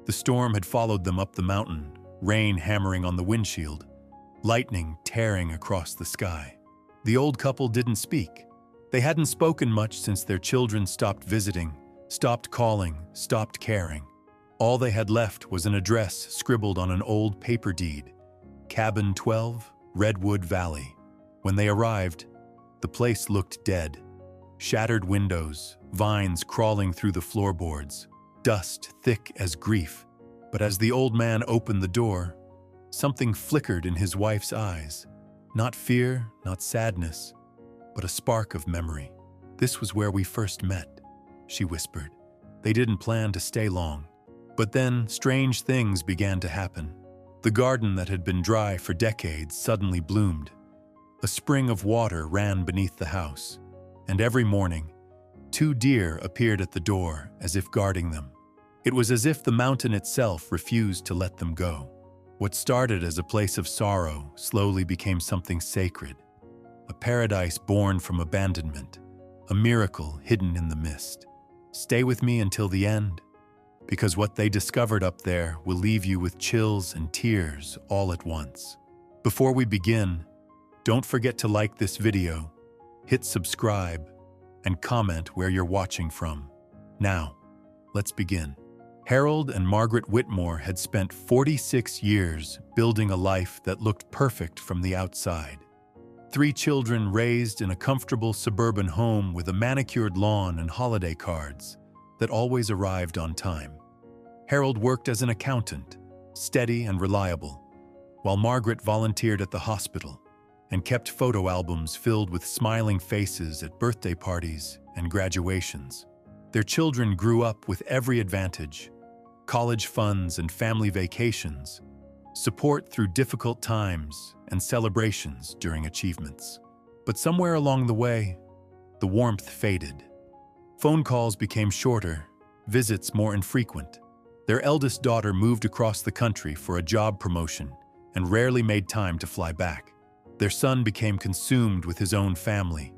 The storm had followed them up the mountain, rain hammering on the windshield, lightning tearing across the sky. The old couple didn't speak. They hadn't spoken much since their children stopped visiting, stopped calling, stopped caring. All they had left was an address scribbled on an old paper deed, Cabin 12, Redwood Valley. When they arrived, the place looked dead. Shattered windows, vines crawling through the floorboards, dust thick as grief. But as the old man opened the door, something flickered in his wife's eyes. Not fear, not sadness, but a spark of memory. "This was where we first met," she whispered. They didn't plan to stay long. But then strange things began to happen. The garden that had been dry for decades suddenly bloomed. A spring of water ran beneath the house, and every morning, 2 deer appeared at the door as if guarding them. It was as if the mountain itself refused to let them go. What started as a place of sorrow slowly became something sacred, a paradise born from abandonment, a miracle hidden in the mist. Stay with me until the end, because what they discovered up there will leave you with chills and tears all at once. Before we begin, don't forget to like this video, hit subscribe, and comment where you're watching from. Now, let's begin. Harold and Margaret Whitmore had spent 46 years building a life that looked perfect from the outside. 3 children raised in a comfortable suburban home with a manicured lawn and holiday cards that always arrived on time. Harold worked as an accountant, steady and reliable, while Margaret volunteered at the hospital and kept photo albums filled with smiling faces at birthday parties and graduations. Their children grew up with every advantage: college funds and family vacations, support through difficult times, and celebrations during achievements. But somewhere along the way, the warmth faded. Phone calls became shorter, visits more infrequent. Their eldest daughter moved across the country for a job promotion and rarely made time to fly back. Their son became consumed with his own family,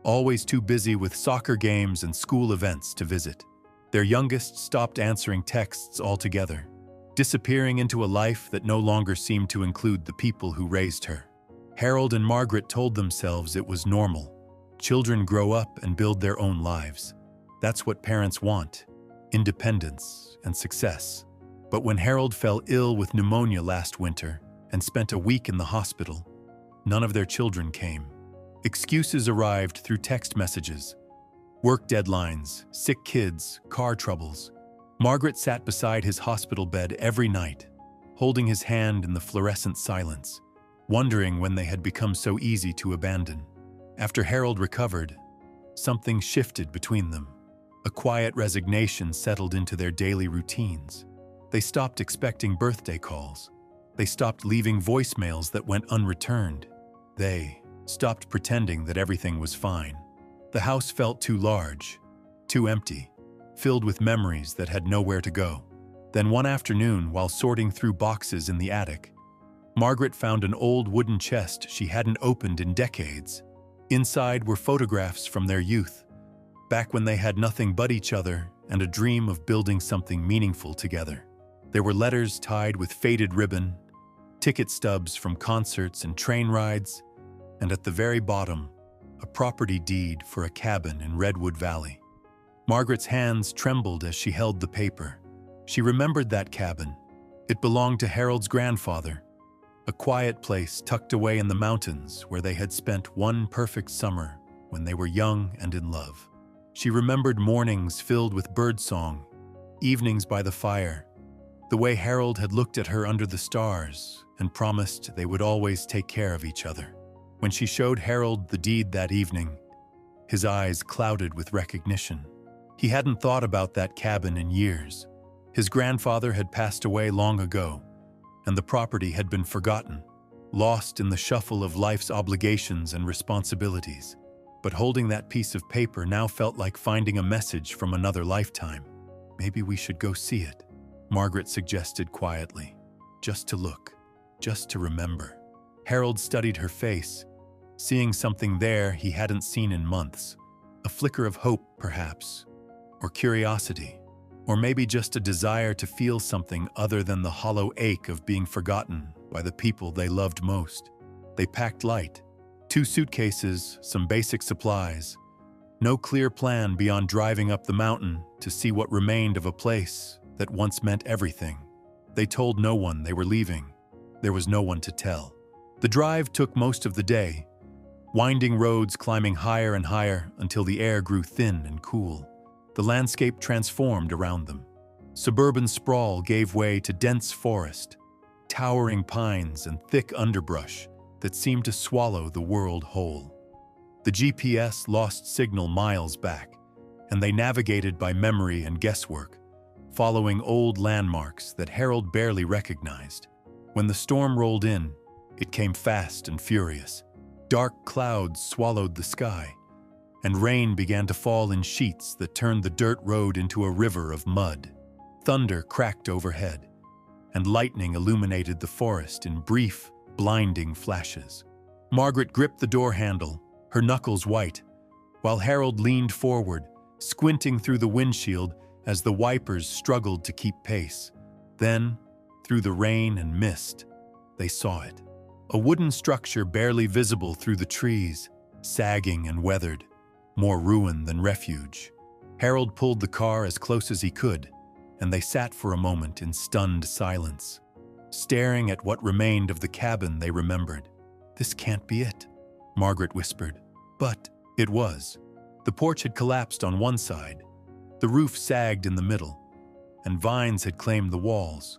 always too busy with soccer games and school events to visit. Their youngest stopped answering texts altogether, disappearing into a life that no longer seemed to include the people who raised her. Harold and Margaret told themselves it was normal. Children grow up and build their own lives. That's what parents want: independence and success. But when Harold fell ill with pneumonia last winter and spent a week in the hospital, none of their children came. Excuses arrived through text messages: work deadlines, sick kids, car troubles. Margaret sat beside his hospital bed every night, holding his hand in the fluorescent silence, wondering when they had become so easy to abandon. After Harold recovered, something shifted between them. A quiet resignation settled into their daily routines. They stopped expecting birthday calls. They stopped leaving voicemails that went unreturned. They stopped pretending that everything was fine. The house felt too large, too empty, filled with memories that had nowhere to go. Then one afternoon, while sorting through boxes in the attic, Margaret found an old wooden chest she hadn't opened in decades. Inside were photographs from their youth, back when they had nothing but each other and a dream of building something meaningful together. There were letters tied with faded ribbon, ticket stubs from concerts and train rides, and at the very bottom, a property deed for a cabin in Redwood Valley. Margaret's hands trembled as she held the paper. She remembered that cabin. It belonged to Harold's grandfather, a quiet place tucked away in the mountains where they had spent one perfect summer when they were young and in love. She remembered mornings filled with birdsong, evenings by the fire, the way Harold had looked at her under the stars and promised they would always take care of each other. When she showed Harold the deed that evening, his eyes clouded with recognition. He hadn't thought about that cabin in years. His grandfather had passed away long ago, and the property had been forgotten, lost in the shuffle of life's obligations and responsibilities. But holding that piece of paper now felt like finding a message from another lifetime. "Maybe we should go see it," Margaret suggested quietly. "Just to look, just to remember." Harold studied her face, seeing something there he hadn't seen in months. A flicker of hope, perhaps, or curiosity. Or maybe just a desire to feel something other than the hollow ache of being forgotten by the people they loved most. They packed light. 2 suitcases, some basic supplies. No clear plan beyond driving up the mountain to see what remained of a place that once meant everything. They told no one they were leaving. There was no one to tell. The drive took most of the day, winding roads climbing higher and higher until the air grew thin and cool. The landscape transformed around them. Suburban sprawl gave way to dense forest, towering pines and thick underbrush that seemed to swallow the world whole. The GPS lost signal miles back, and they navigated by memory and guesswork, following old landmarks that Harold barely recognized. When the storm rolled in, it came fast and furious. Dark clouds swallowed the sky, and rain began to fall in sheets that turned the dirt road into a river of mud. Thunder cracked overhead, and lightning illuminated the forest in brief, blinding flashes. Margaret gripped the door handle, her knuckles white, while Harold leaned forward, squinting through the windshield as the wipers struggled to keep pace. Then, through the rain and mist, they saw it. A wooden structure barely visible through the trees, sagging and weathered, more ruin than refuge. Harold pulled the car as close as he could, and they sat for a moment in stunned silence, staring at what remained of the cabin they remembered. "This can't be it," Margaret whispered. But it was. The porch had collapsed on one side, the roof sagged in the middle, and vines had claimed the walls.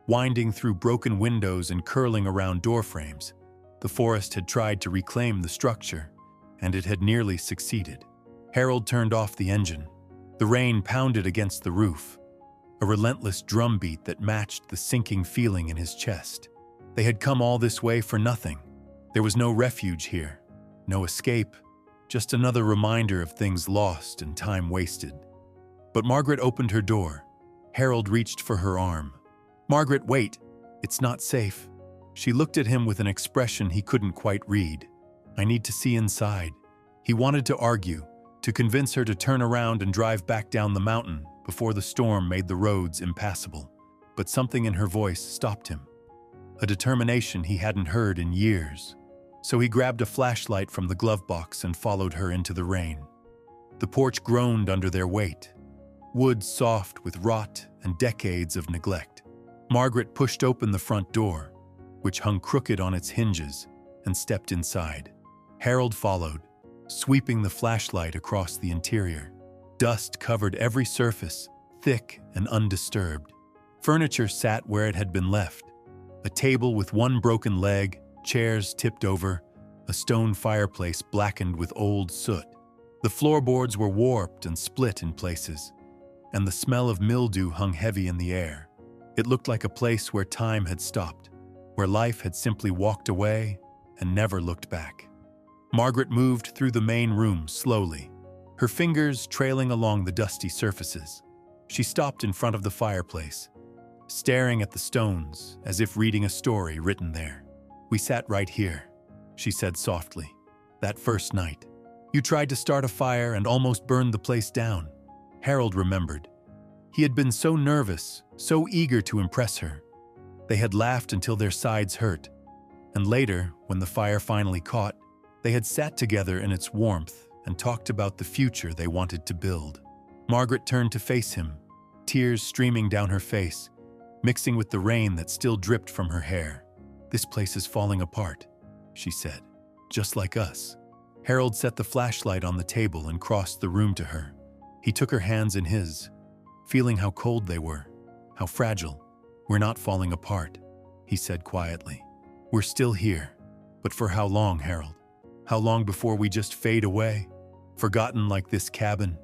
Winding through broken windows and curling around doorframes, the forest had tried to reclaim the structure, and it had nearly succeeded. Harold turned off the engine. The rain pounded against the roof, a relentless drumbeat that matched the sinking feeling in his chest. They had come all this way for nothing. There was no refuge here, no escape, just another reminder of things lost and time wasted. But Margaret opened her door. Harold reached for her arm. "Margaret, wait. It's not safe." She looked at him with an expression he couldn't quite read. "I need to see inside." He wanted to argue, to convince her to turn around and drive back down the mountain before the storm made the roads impassable. But something in her voice stopped him, a determination he hadn't heard in years. So he grabbed a flashlight from the glove box and followed her into the rain. The porch groaned under their weight, wood soft with rot and decades of neglect. Margaret pushed open the front door, which hung crooked on its hinges, and stepped inside. Harold followed, sweeping the flashlight across the interior. Dust covered every surface, thick and undisturbed. Furniture sat where it had been left. A table with one broken leg, chairs tipped over, a stone fireplace blackened with old soot. The floorboards were warped and split in places, and the smell of mildew hung heavy in the air. It looked like a place where time had stopped, where life had simply walked away and never looked back. Margaret moved through the main room slowly, her fingers trailing along the dusty surfaces. She stopped in front of the fireplace, staring at the stones as if reading a story written there. "We sat right here," she said softly, "that first night. You tried to start a fire and almost burned the place down." Harold remembered. He had been so nervous, so eager to impress her. They had laughed until their sides hurt, and later, when the fire finally caught, they had sat together in its warmth and talked about the future they wanted to build. Margaret turned to face him, tears streaming down her face, mixing with the rain that still dripped from her hair. "This place is falling apart," she said, "just like us." Harold set the flashlight on the table and crossed the room to her. He took her hands in his, feeling how cold they were, how fragile. "We're not falling apart," he said quietly. "We're still here. But for how long, Harold? How long before we just fade away? Forgotten like this cabin?"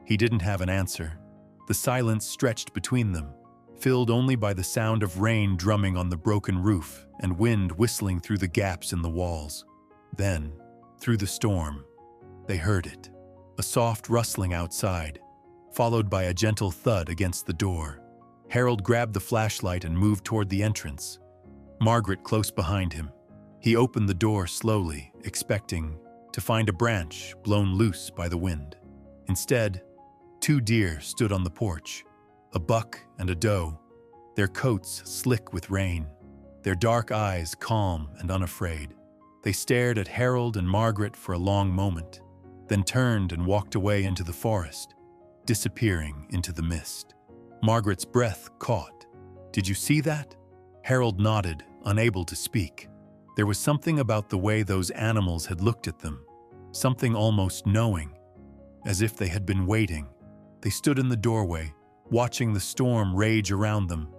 He didn't have an answer. The silence stretched between them, filled only by the sound of rain drumming on the broken roof and wind whistling through the gaps in the walls. Then, through the storm, they heard it. A soft rustling outside, followed by a gentle thud against the door. Harold grabbed the flashlight and moved toward the entrance, Margaret close behind him. He opened the door slowly, expecting to find a branch blown loose by the wind. Instead, 2 deer stood on the porch, A buck and a doe, their coats slick with rain, their dark eyes calm and unafraid. They stared at Harold and Margaret for a long moment, then turned and walked away into the forest, disappearing into the mist. Margaret's breath caught. "Did you see that?" Harold nodded, unable to speak. There was something about the way those animals had looked at them, something almost knowing, as if they had been waiting. They stood in the doorway, watching the storm rage around them,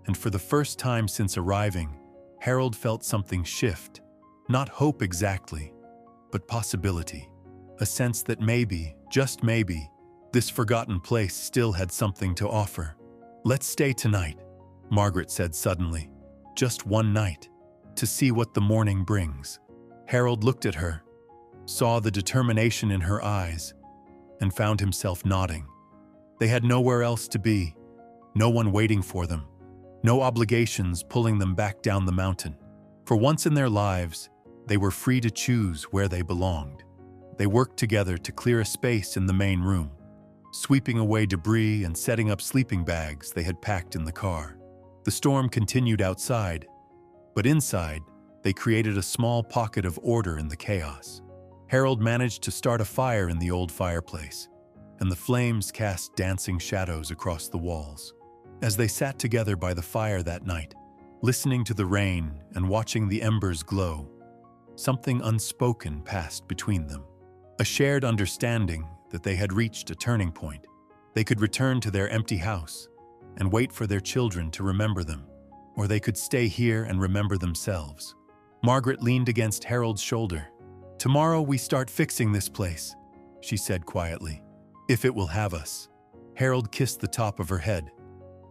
and for the first time since arriving, Harold felt something shift. Not hope exactly, but possibility. A sense that maybe, just maybe, this forgotten place still had something to offer. "Let's stay tonight," Margaret said suddenly. "Just one night, to see what the morning brings." Harold looked at her, saw the determination in her eyes, and found himself nodding. They had nowhere else to be, no one waiting for them, no obligations pulling them back down the mountain. For once in their lives, they were free to choose where they belonged. They worked together to clear a space in the main room, sweeping away debris and setting up sleeping bags they had packed in the car. The storm continued outside, but inside, they created a small pocket of order in the chaos. Harold managed to start a fire in the old fireplace, and the flames cast dancing shadows across the walls. As they sat together by the fire that night, listening to the rain and watching the embers glow, something unspoken passed between them. A shared understanding that they had reached a turning point. They could return to their empty house and wait for their children to remember them, or they could stay here and remember themselves. Margaret leaned against Harold's shoulder. "Tomorrow we start fixing this place," she said quietly. "If it will have us." Harold kissed the top of her head.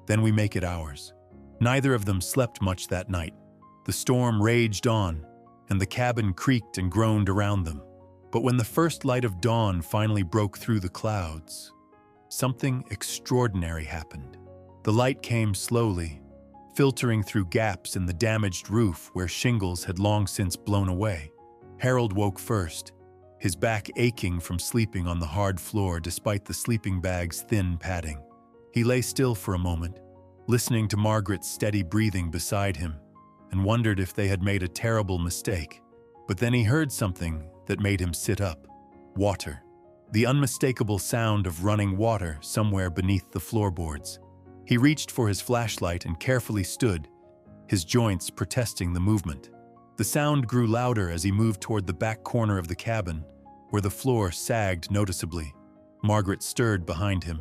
"Then we make it ours." Neither of them slept much that night. The storm raged on, and the cabin creaked and groaned around them. But when the first light of dawn finally broke through the clouds, something extraordinary happened. The light came slowly, filtering through gaps in the damaged roof where shingles had long since blown away. Harold woke first, his back aching from sleeping on the hard floor despite the sleeping bag's thin padding. He lay still for a moment, listening to Margaret's steady breathing beside him, and wondered if they had made a terrible mistake. But then he heard something that made him sit up. Water. The unmistakable sound of running water somewhere beneath the floorboards. He reached for his flashlight and carefully stood, his joints protesting the movement. The sound grew louder as he moved toward the back corner of the cabin, where the floor sagged noticeably. Margaret stirred behind him.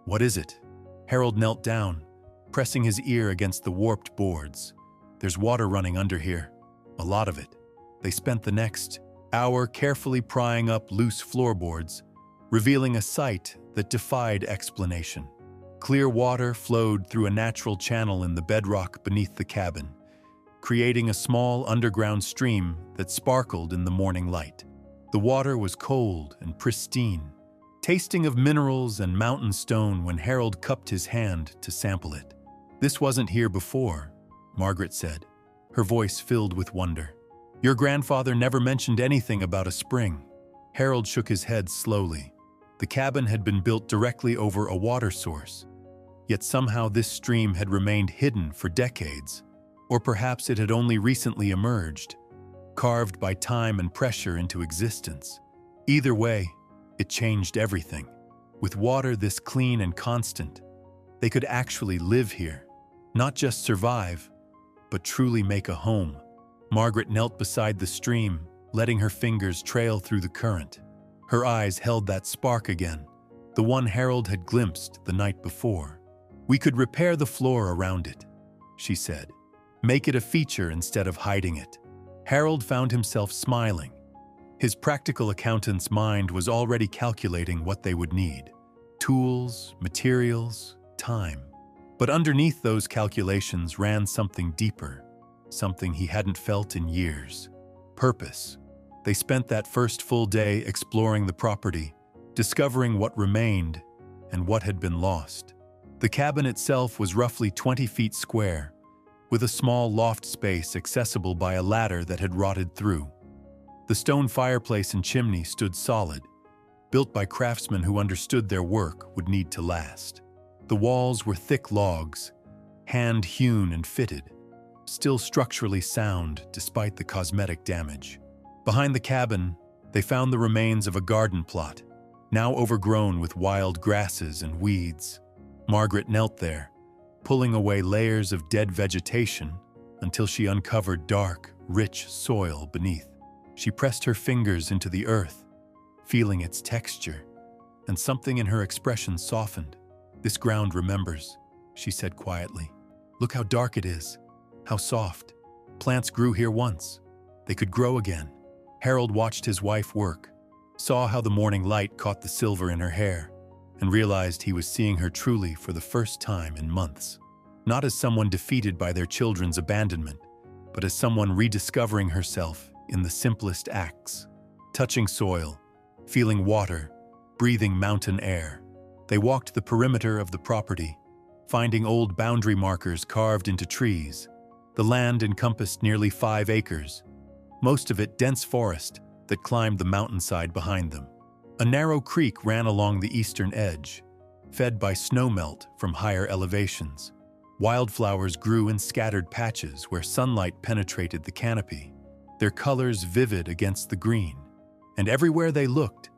"What is it?" Harold knelt down, pressing his ear against the warped boards. "There's water running under here. A lot of it." They spent the next hour carefully prying up loose floorboards, revealing a sight that defied explanation. Clear water flowed through a natural channel in the bedrock beneath the cabin, creating a small underground stream that sparkled in the morning light. The water was cold and pristine, tasting of minerals and mountain stone when Harold cupped his hand to sample it. "This wasn't here before," Margaret said, her voice filled with wonder. "Your grandfather never mentioned anything about a spring." Harold shook his head slowly. The cabin had been built directly over a water source, yet somehow this stream had remained hidden for decades, or perhaps it had only recently emerged, carved by time and pressure into existence. Either way, it changed everything. With water this clean and constant, they could actually live here, not just survive, but truly make a home. Margaret knelt beside the stream, letting her fingers trail through the current. Her eyes held that spark again, the one Harold had glimpsed the night before. "We could repair the floor around it," she said. "Make it a feature instead of hiding it." Harold found himself smiling. His practical accountant's mind was already calculating what they would need: tools, materials, time. But underneath those calculations ran something deeper, something he hadn't felt in years: purpose. They spent that first full day exploring the property, discovering what remained and what had been lost. The cabin itself was roughly 20 feet square, with a small loft space accessible by a ladder that had rotted through. The stone fireplace and chimney stood solid, built by craftsmen who understood their work would need to last. The walls were thick logs, hand-hewn and fitted, still structurally sound despite the cosmetic damage. Behind the cabin, they found the remains of a garden plot, now overgrown with wild grasses and weeds. Margaret knelt there, pulling away layers of dead vegetation until she uncovered dark, rich soil beneath. She pressed her fingers into the earth, feeling its texture, and something in her expression softened. "This ground remembers," she said quietly. "Look how dark it is, how soft. Plants grew here once. They could grow again." Harold watched his wife work, saw how the morning light caught the silver in her hair, and realized he was seeing her truly for the first time in months. Not as someone defeated by their children's abandonment, but as someone rediscovering herself in the simplest acts. Touching soil, feeling water, breathing mountain air. They walked the perimeter of the property, finding old boundary markers carved into trees. The land encompassed nearly 5 acres, most of it dense forest that climbed the mountainside behind them. A narrow creek ran along the eastern edge, fed by snowmelt from higher elevations. Wildflowers grew in scattered patches where sunlight penetrated the canopy, their colors vivid against the green. And everywhere they looked,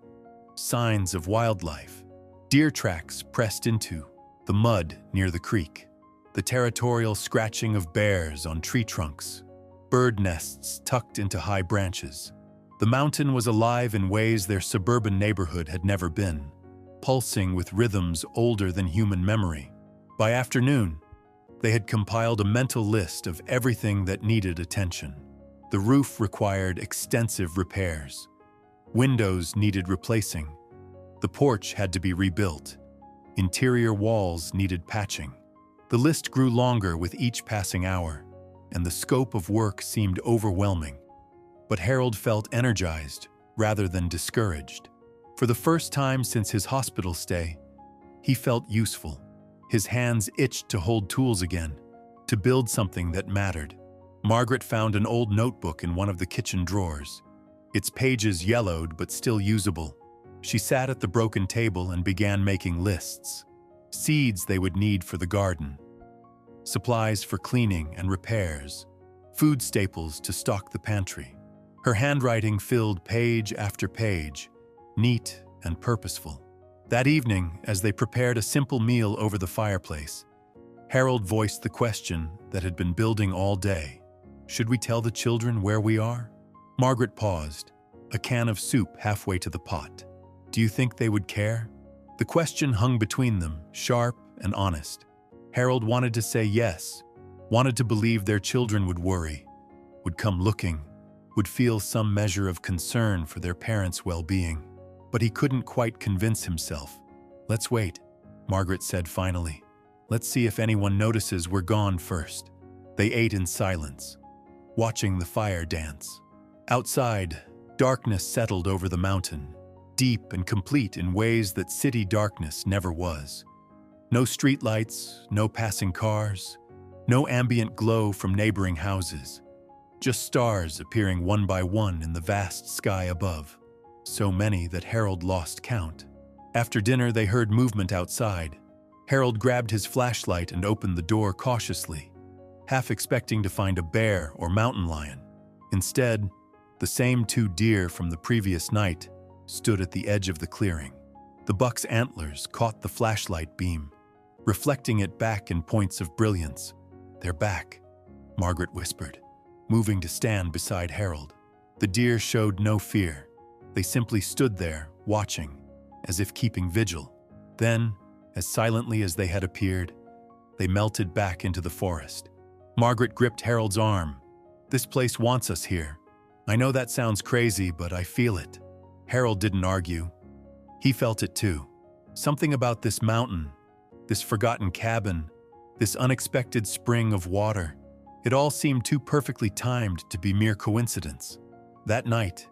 signs of wildlife. Deer tracks pressed into the mud near the creek, the territorial scratching of bears on tree trunks, bird nests tucked into high branches. The mountain was alive in ways their suburban neighborhood had never been, pulsing with rhythms older than human memory. By afternoon, they had compiled a mental list of everything that needed attention. The roof required extensive repairs. Windows needed replacing. The porch had to be rebuilt. Interior walls needed patching. The list grew longer with each passing hour, and the scope of work seemed overwhelming. But Harold felt energized rather than discouraged. For the first time since his hospital stay, he felt useful. His hands itched to hold tools again, to build something that mattered. Margaret found an old notebook in one of the kitchen drawers, its pages yellowed but still usable. She sat at the broken table and began making lists. Seeds they would need for the garden, supplies for cleaning and repairs, food staples to stock the pantry. Her handwriting filled page after page, neat and purposeful. That evening, as they prepared a simple meal over the fireplace, Harold voiced the question that had been building all day. Should we tell the children where we are? Margaret paused, a can of soup halfway to the pot. Do you think they would care? The question hung between them, sharp and honest. Harold wanted to say yes, wanted to believe their children would worry, would come looking, would feel some measure of concern for their parents' well-being. But he couldn't quite convince himself. Let's wait, Margaret said finally. Let's see if anyone notices we're gone first. They ate in silence, watching the fire dance. Outside, darkness settled over the mountain, deep and complete in ways that city darkness never was. No streetlights, no passing cars, no ambient glow from neighboring houses. Just stars appearing one by one in the vast sky above. So many that Harold lost count. After dinner, they heard movement outside. Harold grabbed his flashlight and opened the door cautiously, half expecting to find a bear or mountain lion. Instead, the same 2 deer from the previous night stood at the edge of the clearing. The buck's antlers caught the flashlight beam, reflecting it back in points of brilliance. "They're back," Margaret whispered, moving to stand beside Harold. The deer showed no fear. They simply stood there, watching, as if keeping vigil. Then, as silently as they had appeared, they melted back into the forest. Margaret gripped Harold's arm. "This place wants us here. I know that sounds crazy, but I feel it." Harold didn't argue. He felt it too. Something about this mountain, this forgotten cabin, this unexpected spring of water. It all seemed too perfectly timed to be mere coincidence. That night,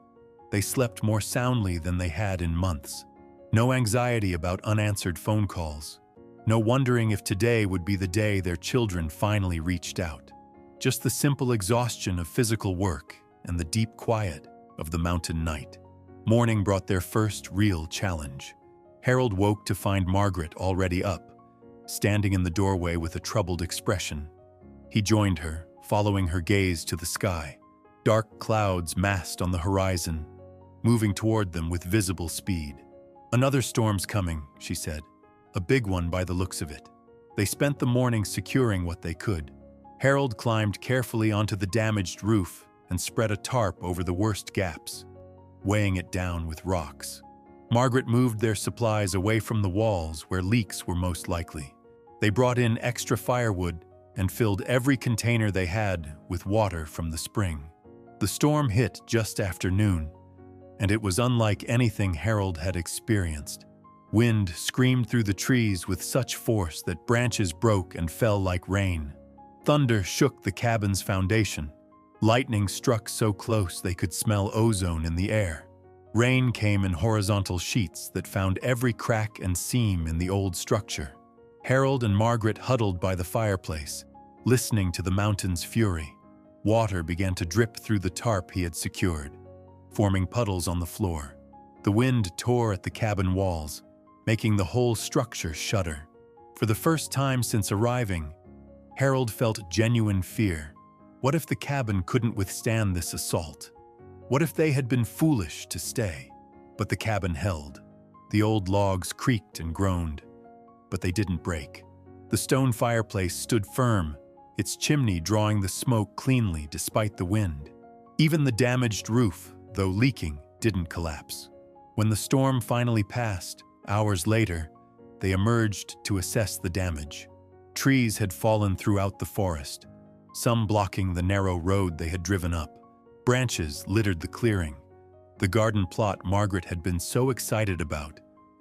they slept more soundly than they had in months. No anxiety about unanswered phone calls. No wondering if today would be the day their children finally reached out. Just the simple exhaustion of physical work and the deep quiet of the mountain night. Morning brought their first real challenge. Harold woke to find Margaret already up, standing in the doorway with a troubled expression. He joined her, following her gaze to the sky. Dark clouds massed on the horizon, moving toward them with visible speed. "Another storm's coming," she said. "A big one by the looks of it." They spent the morning securing what they could. Harold climbed carefully onto the damaged roof and spread a tarp over the worst gaps, weighing it down with rocks. Margaret moved their supplies away from the walls where leaks were most likely. They brought in extra firewood and filled every container they had with water from the spring. The storm hit just after noon, and it was unlike anything Harold had experienced. Wind screamed through the trees with such force that branches broke and fell like rain. Thunder shook the cabin's foundation. Lightning struck so close they could smell ozone in the air. Rain came in horizontal sheets that found every crack and seam in the old structure. Harold and Margaret huddled by the fireplace, listening to the mountain's fury. Water began to drip through the tarp he had secured, forming puddles on the floor. The wind tore at the cabin walls, making the whole structure shudder. For the first time since arriving, Harold felt genuine fear. What if the cabin couldn't withstand this assault? What if they had been foolish to stay? But the cabin held. The old logs creaked and groaned, but they didn't break. The stone fireplace stood firm, its chimney drawing the smoke cleanly despite the wind. Even the damaged roof, though leaking, didn't collapse. When the storm finally passed, hours later, they emerged to assess the damage. Trees had fallen throughout the forest, some blocking the narrow road they had driven up. Branches littered the clearing. The garden plot Margaret had been so excited about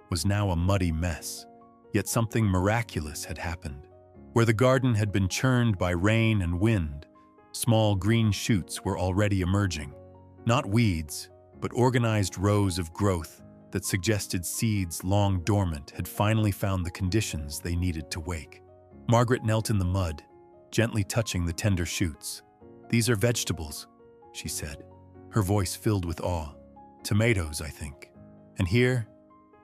was now a muddy mess. Yet something miraculous had happened. Where the garden had been churned by rain and wind, small green shoots were already emerging. Not weeds, but organized rows of growth that suggested seeds long dormant had finally found the conditions they needed to wake. Margaret knelt in the mud, gently touching the tender shoots. "These are vegetables," she said, her voice filled with awe. "Tomatoes, I think. And here,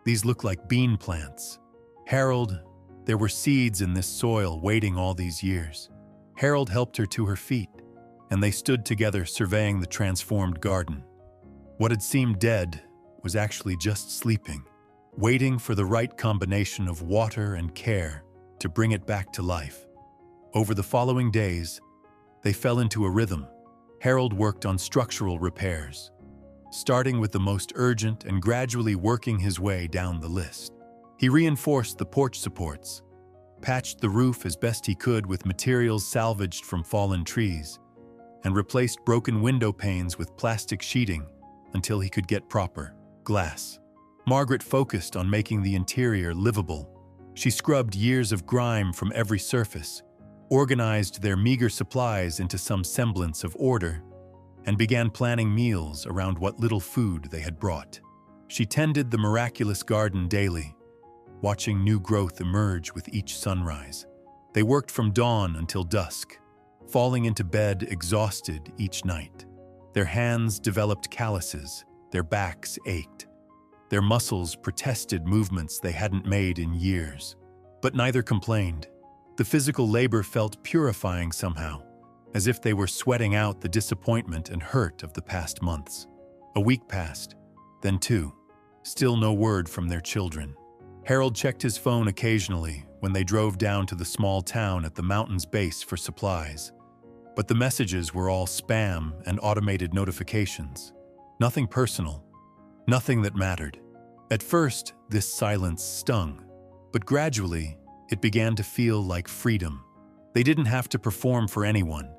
these look like bean plants. Harold, there were seeds in this soil waiting all these years." Harold helped her to her feet, and they stood together surveying the transformed garden. What had seemed dead was actually just sleeping, waiting for the right combination of water and care to bring it back to life. Over the following days, they fell into a rhythm. Harold worked on structural repairs, starting with the most urgent and gradually working his way down the list. He reinforced the porch supports, patched the roof as best he could with materials salvaged from fallen trees, and replaced broken window panes with plastic sheeting until he could get proper glass. Margaret focused on making the interior livable. She scrubbed years of grime from every surface, organized their meager supplies into some semblance of order, and began planning meals around what little food they had brought. She tended the miraculous garden daily, watching new growth emerge with each sunrise. They worked from dawn until dusk, falling into bed exhausted each night. Their hands developed calluses, their backs ached. Their muscles protested movements they hadn't made in years. But neither complained. The physical labor felt purifying somehow, as if they were sweating out the disappointment and hurt of the past months. A week passed, then two. Still no word from their children. Harold checked his phone occasionally when they drove down to the small town at the mountain's base for supplies. But the messages were all spam and automated notifications. Nothing personal, nothing that mattered. At first, this silence stung, but gradually, it began to feel like freedom. They didn't have to perform for anyone,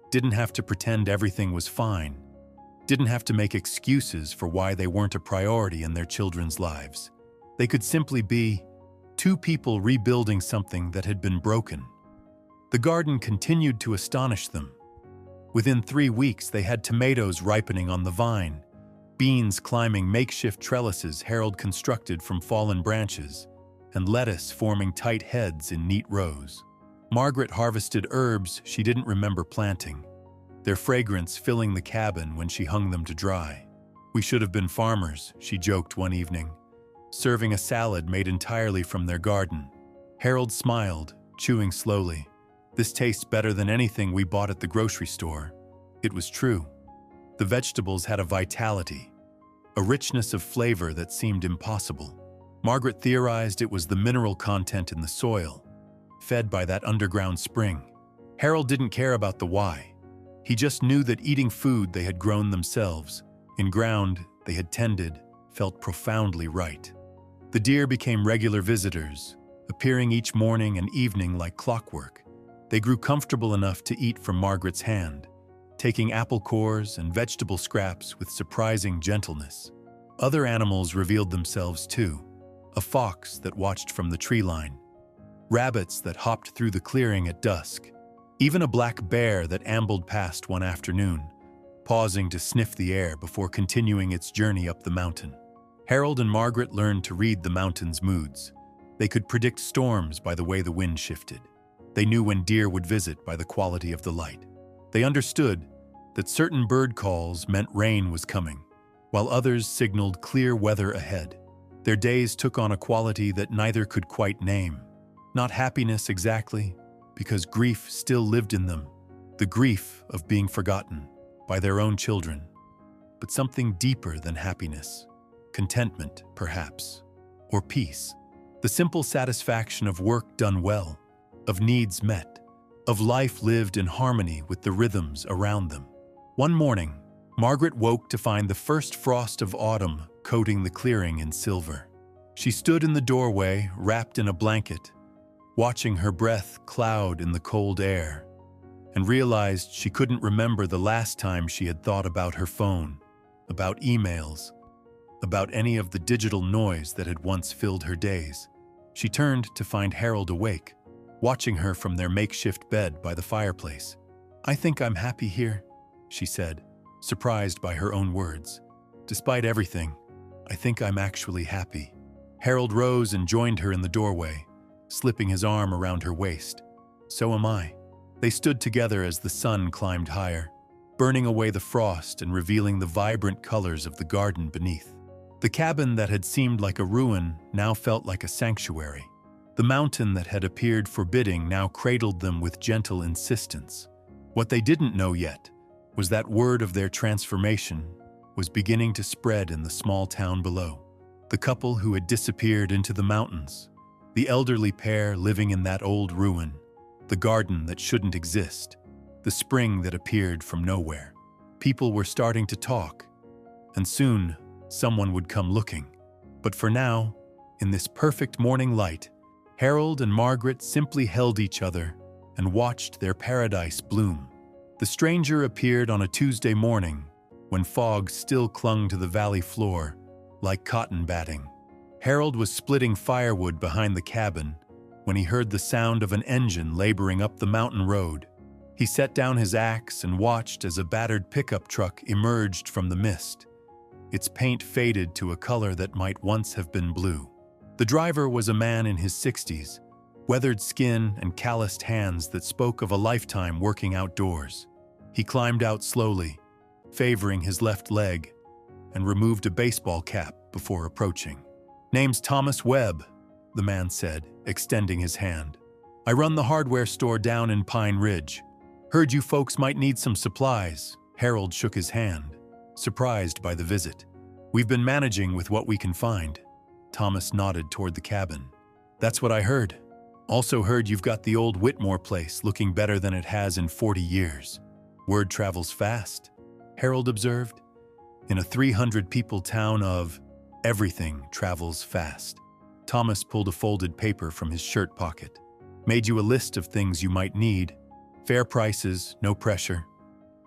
didn't have to pretend everything was fine, didn't have to make excuses for why they weren't a priority in their children's lives. They could simply be two people rebuilding something that had been broken. The garden continued to astonish them. Within 3 weeks, they had tomatoes ripening on the vine, beans climbing makeshift trellises Harold constructed from fallen branches, and lettuce forming tight heads in neat rows. Margaret harvested herbs she didn't remember planting, their fragrance filling the cabin when she hung them to dry. "We should have been farmers," she joked one evening, serving a salad made entirely from their garden. Harold smiled, chewing slowly. This tastes better than anything we bought at the grocery store. It was true. The vegetables had a vitality, a richness of flavor that seemed impossible. Margaret theorized it was the mineral content in the soil, fed by that underground spring. Harold didn't care about the why. He just knew that eating food they had grown themselves, in ground they had tended, felt profoundly right. The deer became regular visitors, appearing each morning and evening like clockwork. They grew comfortable enough to eat from Margaret's hand, taking apple cores and vegetable scraps with surprising gentleness. Other animals revealed themselves too. A fox that watched from the tree line, rabbits that hopped through the clearing at dusk, even a black bear that ambled past one afternoon, pausing to sniff the air before continuing its journey up the mountain. Harold and Margaret learned to read the mountain's moods. They could predict storms by the way the wind shifted. They knew when deer would visit by the quality of the light. They understood that certain bird calls meant rain was coming, while others signaled clear weather ahead. Their days took on a quality that neither could quite name. Not happiness exactly, because grief still lived in them, the grief of being forgotten by their own children, but something deeper than happiness. Contentment, perhaps, or peace. The simple satisfaction of work done well, of needs met, of life lived in harmony with the rhythms around them. One morning, Margaret woke to find the first frost of autumn coating the clearing in silver. She stood in the doorway, wrapped in a blanket, watching her breath cloud in the cold air, and realized she couldn't remember the last time she had thought about her phone, about emails, about any of the digital noise that had once filled her days. She turned to find Harold awake, watching her from their makeshift bed by the fireplace. "I think I'm happy here," she said, surprised by her own words. "Despite everything, I think I'm actually happy." Harold rose and joined her in the doorway, slipping his arm around her waist. "So am I." They stood together as the sun climbed higher, burning away the frost and revealing the vibrant colors of the garden beneath. The cabin that had seemed like a ruin now felt like a sanctuary. The mountain that had appeared forbidding now cradled them with gentle insistence. What they didn't know yet was that word of their transformation was beginning to spread in the small town below. The couple who had disappeared into the mountains, the elderly pair living in that old ruin, the garden that shouldn't exist, the spring that appeared from nowhere. People were starting to talk, and soon someone would come looking. But for now, in this perfect morning light, Harold and Margaret simply held each other and watched their paradise bloom. The stranger appeared on a Tuesday morning when fog still clung to the valley floor like cotton batting. Harold was splitting firewood behind the cabin when he heard the sound of an engine laboring up the mountain road. He set down his axe and watched as a battered pickup truck emerged from the mist. Its paint faded to a color that might once have been blue. The driver was a man in his 60s, weathered skin and calloused hands that spoke of a lifetime working outdoors. He climbed out slowly, favoring his left leg, and removed a baseball cap before approaching. "Name's Thomas Webb," the man said, extending his hand. "I run the hardware store down in Pine Ridge. Heard you folks might need some supplies." Harold shook his hand, surprised by the visit. "We've been managing with what we can find." Thomas nodded toward the cabin. "That's what I heard. Also heard you've got the old Whitmore place looking better than it has in 40 years. Word travels fast," Harold observed. "In a 300-people town of everything travels fast." Thomas pulled a folded paper from his shirt pocket. "Made you a list of things you might need. Fair prices, no pressure.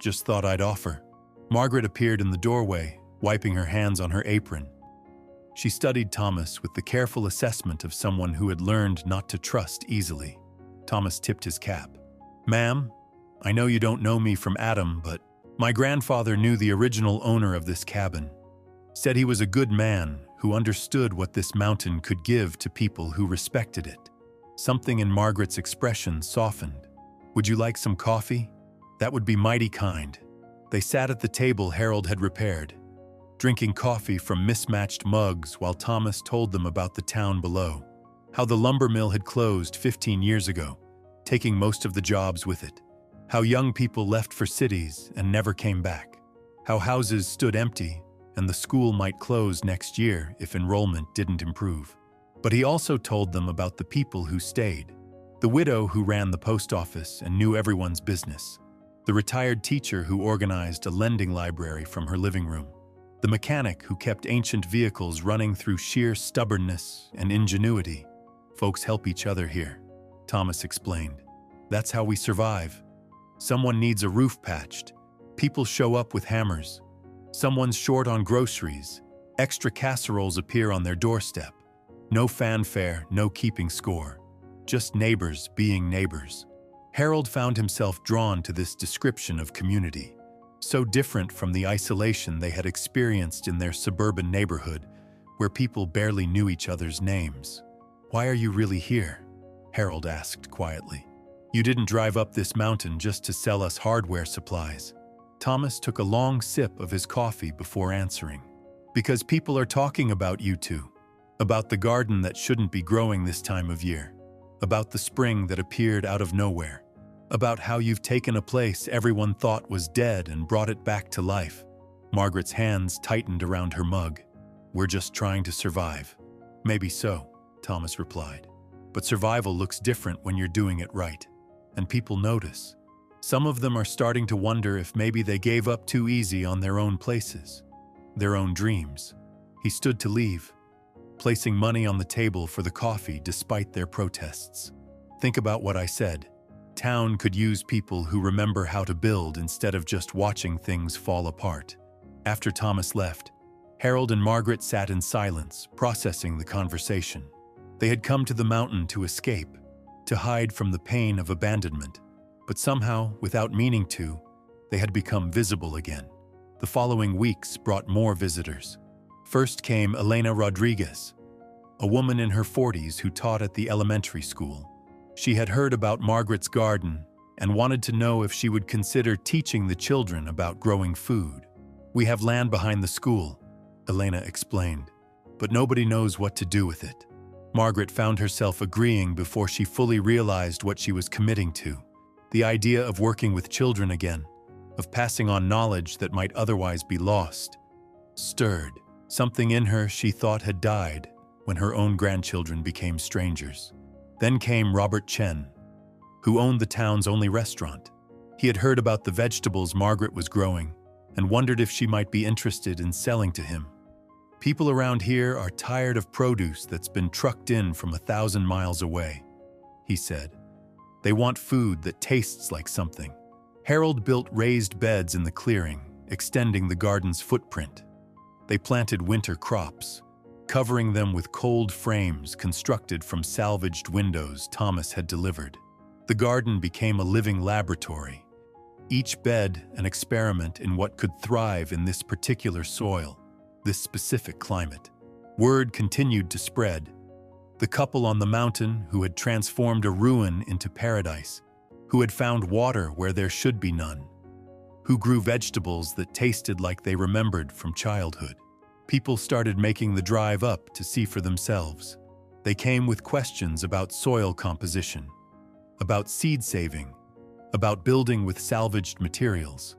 Just thought I'd offer." Margaret appeared in the doorway, wiping her hands on her apron. She studied Thomas with the careful assessment of someone who had learned not to trust easily. Thomas tipped his cap. "Ma'am, I know you don't know me from Adam, but my grandfather knew the original owner of this cabin. Said he was a good man who understood what this mountain could give to people who respected it." Something in Margaret's expression softened. "Would you like some coffee? That would be mighty kind." They sat at the table Harold had repaired, drinking coffee from mismatched mugs while Thomas told them about the town below. How the lumber mill had closed 15 years ago, taking most of the jobs with it. How young people left for cities and never came back. How houses stood empty and the school might close next year if enrollment didn't improve. But he also told them about the people who stayed. The widow who ran the post office and knew everyone's business. The retired teacher who organized a lending library from her living room. The mechanic who kept ancient vehicles running through sheer stubbornness and ingenuity. Folks help each other here, Thomas explained. That's how we survive. Someone needs a roof patched. People show up with hammers. Someone's short on groceries. Extra casseroles appear on their doorstep. No fanfare, no keeping score. Just neighbors being neighbors. Harold found himself drawn to this description of community, so different from the isolation they had experienced in their suburban neighborhood, where people barely knew each other's names. "Why are you really here?" Harold asked quietly. "You didn't drive up this mountain just to sell us hardware supplies." Thomas took a long sip of his coffee before answering. "Because people are talking about you two. About the garden that shouldn't be growing this time of year. About the spring that appeared out of nowhere. About how you've taken a place everyone thought was dead and brought it back to life." Margaret's hands tightened around her mug. "We're just trying to survive." "Maybe so," Thomas replied. "But survival looks different when you're doing it right. And people notice. Some of them are starting to wonder if maybe they gave up too easy on their own places, their own dreams." He stood to leave, placing money on the table for the coffee despite their protests. "Think about what I said. Town could use people who remember how to build instead of just watching things fall apart." After Thomas left, Harold and Margaret sat in silence, processing the conversation. They had come to the mountain to escape, to hide from the pain of abandonment, but somehow, without meaning to, they had become visible again. The following weeks brought more visitors. First came Elena Rodriguez, a woman in her 40s who taught at the elementary school. She had heard about Margaret's garden and wanted to know if she would consider teaching the children about growing food. "We have land behind the school," Elena explained, "but nobody knows what to do with it." Margaret found herself agreeing before she fully realized what she was committing to. The idea of working with children again, of passing on knowledge that might otherwise be lost, stirred something in her she thought had died when her own grandchildren became strangers. Then came Robert Chen, who owned the town's only restaurant. He had heard about the vegetables Margaret was growing and wondered if she might be interested in selling to him. "People around here are tired of produce that's been trucked in from 1,000 miles away," he said. "They want food that tastes like something." Harold built raised beds in the clearing, extending the garden's footprint. They planted winter crops, covering them with cold frames constructed from salvaged windows Thomas had delivered. The garden became a living laboratory, each bed an experiment in what could thrive in this particular soil, this specific climate. Word continued to spread. The couple on the mountain who had transformed a ruin into paradise, who had found water where there should be none, who grew vegetables that tasted like they remembered from childhood. People started making the drive up to see for themselves. They came with questions about soil composition, about seed saving, about building with salvaged materials.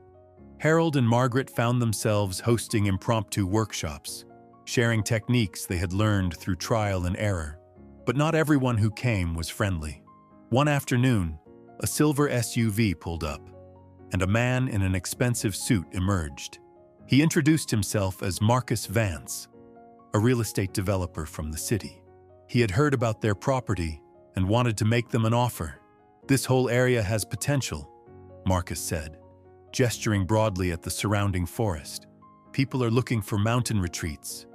Harold and Margaret found themselves hosting impromptu workshops, sharing techniques they had learned through trial and error. But not everyone who came was friendly. One afternoon, a silver SUV pulled up, and a man in an expensive suit emerged. He introduced himself as Marcus Vance, a real estate developer from the city. He had heard about their property and wanted to make them an offer. "This whole area has potential," Marcus said, gesturing broadly at the surrounding forest. "People are looking for mountain retreats,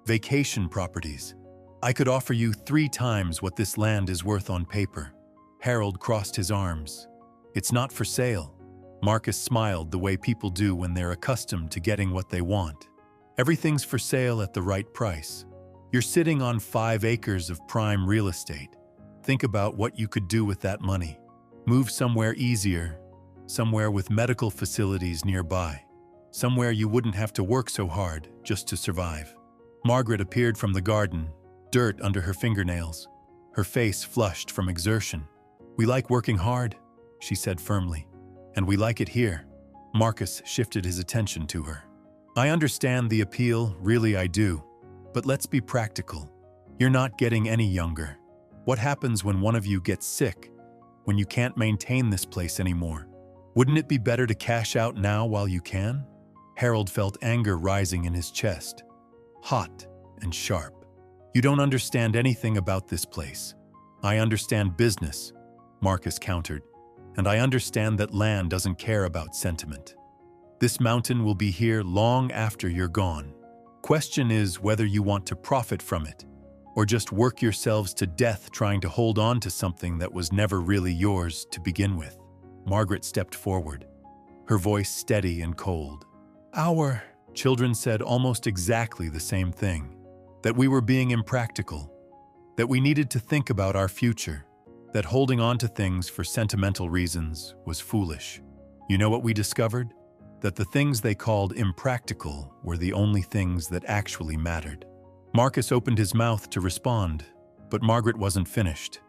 vacation properties. I could offer you 3 times what this land is worth on paper." Harold crossed his arms. "It's not for sale." Marcus smiled the way people do when they're accustomed to getting what they want. "Everything's for sale at the right price. You're sitting on 5 acres of prime real estate. Think about what you could do with that money. Move somewhere easier, somewhere with medical facilities nearby, somewhere you wouldn't have to work so hard just to survive." Margaret appeared from the garden, dirt under her fingernails. her face flushed from exertion. "We like working hard," she said firmly. "And we like it here." Marcus shifted his attention to her. "I understand the appeal, really I do. But let's be practical. You're not getting any younger. What happens when one of you gets sick? When you can't maintain this place anymore? Wouldn't it be better to cash out now while you can?" Harold felt anger rising in his chest, hot and sharp. "You don't understand anything about this place." "I understand business," Marcus countered, "and I understand that land doesn't care about sentiment. This mountain will be here long after you're gone. Question is whether you want to profit from it, or just work yourselves to death trying to hold on to something that was never really yours to begin with." Margaret stepped forward, her voice steady and cold. "Our children said almost exactly the same thing, that we were being impractical, that we needed to think about our future, that holding on to things for sentimental reasons was foolish. You know what we discovered? That the things they called impractical were the only things that actually mattered." Marcus opened his mouth to respond, but Margaret wasn't finished.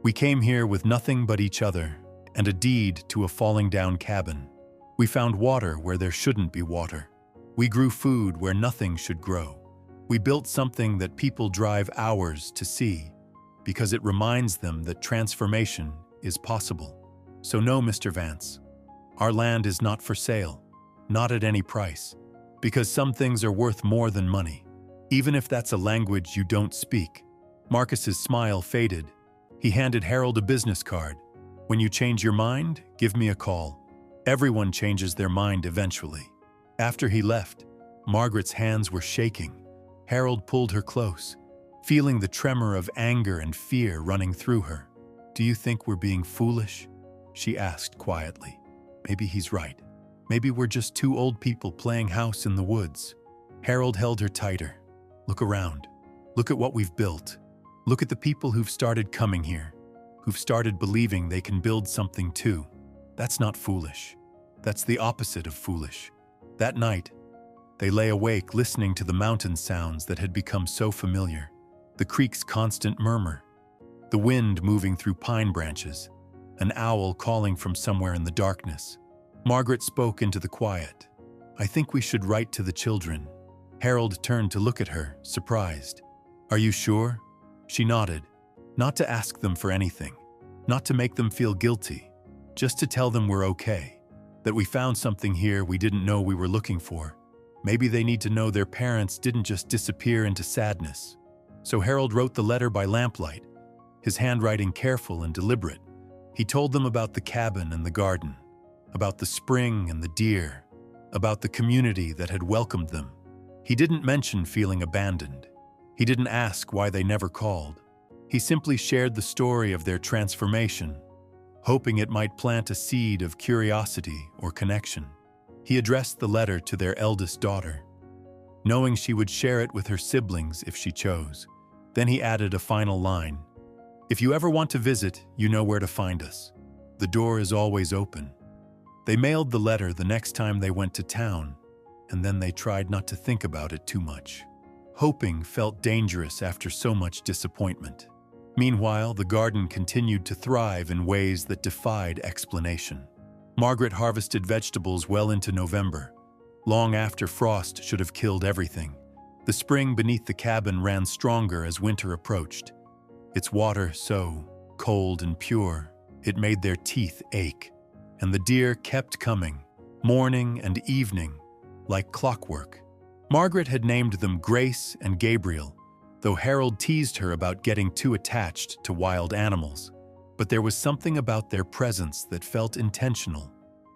"We came here with nothing but each other and a deed to a falling down cabin. We found water where there shouldn't be water. We grew food where nothing should grow. We built something that people drive hours to see because it reminds them that transformation is possible. So no, Mr. Vance, our land is not for sale, not at any price, because some things are worth more than money, even if that's a language you don't speak." Marcus's smile faded. He handed Harold a business card. "When you change your mind, give me a call. Everyone changes their mind eventually." After he left, Margaret's hands were shaking. Harold pulled her close, feeling the tremor of anger and fear running through her. "Do you think we're being foolish?" she asked quietly. "Maybe he's right. Maybe we're just two old people playing house in the woods." Harold held her tighter. "Look around. Look at what we've built. Look at the people who've started coming here, who've started believing they can build something too. That's not foolish. That's the opposite of foolish." That night, they lay awake listening to the mountain sounds that had become so familiar. The creek's constant murmur, the wind moving through pine branches, an owl calling from somewhere in the darkness. Margaret spoke into the quiet. "I think we should write to the children." Harold turned to look at her, surprised. "Are you sure?" She nodded. "Not to ask them for anything, not to make them feel guilty, just to tell them we're okay, that we found something here we didn't know we were looking for. Maybe they need to know their parents didn't just disappear into sadness." So Harold wrote the letter by lamplight, his handwriting careful and deliberate. He told them about the cabin and the garden, about the spring and the deer, about the community that had welcomed them. He didn't mention feeling abandoned. He didn't ask why they never called. He simply shared the story of their transformation, hoping it might plant a seed of curiosity or connection. He addressed the letter to their eldest daughter, knowing she would share it with her siblings if she chose. Then he added a final line. "If you ever want to visit, you know where to find us. The door is always open." They mailed the letter the next time they went to town, and then they tried not to think about it too much. Hoping felt dangerous after so much disappointment. Meanwhile, the garden continued to thrive in ways that defied explanation. Margaret harvested vegetables well into November, long after frost should have killed everything. The spring beneath the cabin ran stronger as winter approached. Its water so cold and pure, it made their teeth ache. And the deer kept coming, morning and evening, like clockwork. Margaret had named them Grace and Gabriel, though Harold teased her about getting too attached to wild animals. But there was something about their presence that felt intentional,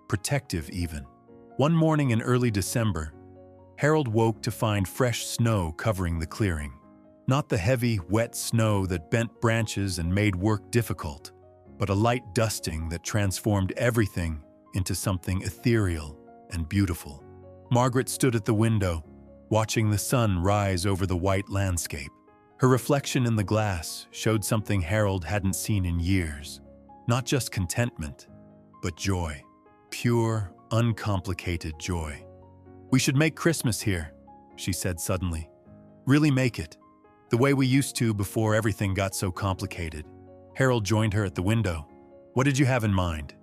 protective even. One morning in early December, Harold woke to find fresh snow covering the clearing. Not the heavy, wet snow that bent branches and made work difficult, but a light dusting that transformed everything into something ethereal and beautiful. Margaret stood at the window, watching the sun rise over the white landscape. Her reflection in the glass showed something Harold hadn't seen in years. Not just contentment, but joy. Pure, uncomplicated joy. "We should make Christmas here," she said suddenly. "Really make it. The way we used to before everything got so complicated. Harold joined her at the window. What did you have in mind?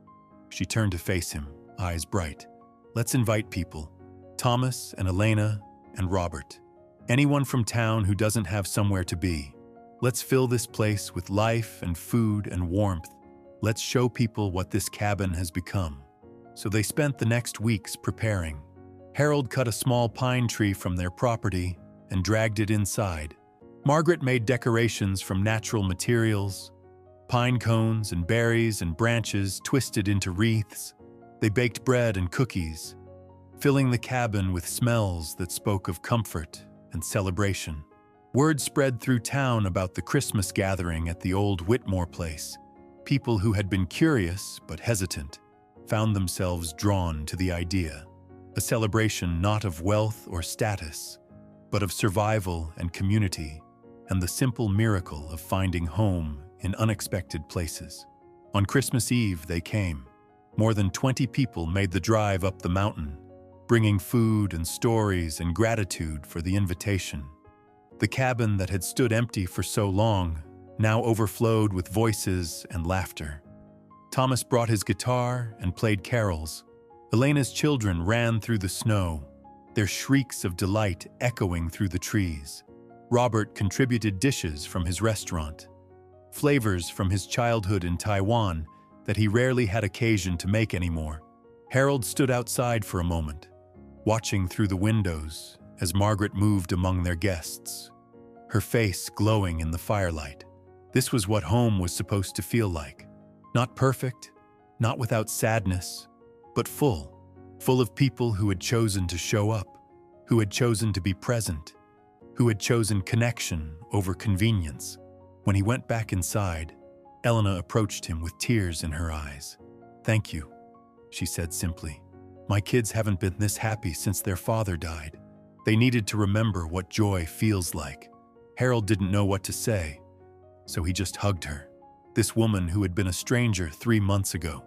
She turned to face him, eyes bright. Let's invite people. Thomas and Elena and Robert. Anyone from town who doesn't have somewhere to be. Let's fill this place with life and food and warmth. Let's show people what this cabin has become. So they spent the next weeks preparing. Harold cut a small pine tree from their property and dragged it inside. Margaret made decorations from natural materials, pine cones and berries and branches twisted into wreaths. They baked bread and cookies, filling the cabin with smells that spoke of comfort and celebration. Word spread through town about the Christmas gathering at the old Whitmore place. People who had been curious but hesitant found themselves drawn to the idea. A celebration not of wealth or status, but of survival and community, and the simple miracle of finding home in unexpected places. On Christmas Eve, they came. More than 20 people made the drive up the mountain, bringing food and stories and gratitude for the invitation. The cabin that had stood empty for so long now overflowed with voices and laughter. Thomas brought his guitar and played carols. Elena's children ran through the snow, their shrieks of delight echoing through the trees. Robert contributed dishes from his restaurant, flavors from his childhood in Taiwan that he rarely had occasion to make anymore. Harold stood outside for a moment, watching through the windows as Margaret moved among their guests, her face glowing in the firelight. This was what home was supposed to feel like. Not perfect, not without sadness, but full of people who had chosen to show up, who had chosen to be present, who had chosen connection over convenience. When he went back inside, Elena approached him with tears in her eyes. "Thank you," she said simply. "My kids haven't been this happy since their father died. They needed to remember what joy feels like." Harold didn't know what to say, so he just hugged her. This woman who had been a stranger 3 months ago,